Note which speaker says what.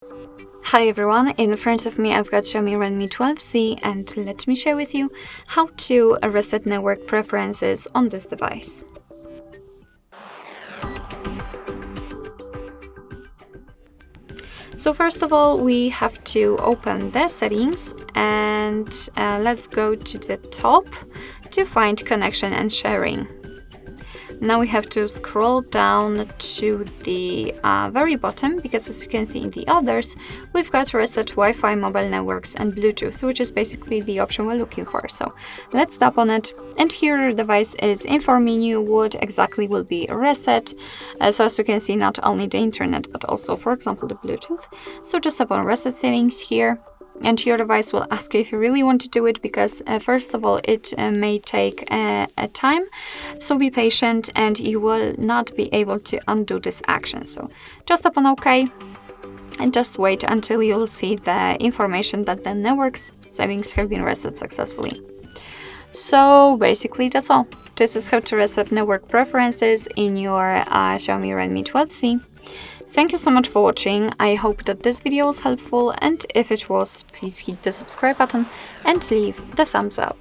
Speaker 1: Hi everyone, in front of me I've got Xiaomi Redmi 12C and let me share with you how to reset network preferences on this device. So first of all, we have to open the settings and let's go to the top to find connection and sharing. Now we have to scroll down to the very bottom, because as you can see in the others, we've got reset Wi-Fi, mobile networks and Bluetooth, which is basically the option we're looking for. So let's tap on it, and here the device is informing you what exactly will be reset. So as you can see, not only the internet, but also, for example, the Bluetooth. So just tap on reset settings here. And your device will ask you if you really want to do it, because first of all, it may take a time, so be patient and you will not be able to undo this action. So just tap on OK and just wait until you'll see the information that the network's settings have been reset successfully. So basically that's all. This is how to reset network preferences in your Xiaomi Redmi 12C. Thank you so much for watching. I hope that this video was helpful, and if it was, please hit the subscribe button and leave the thumbs up.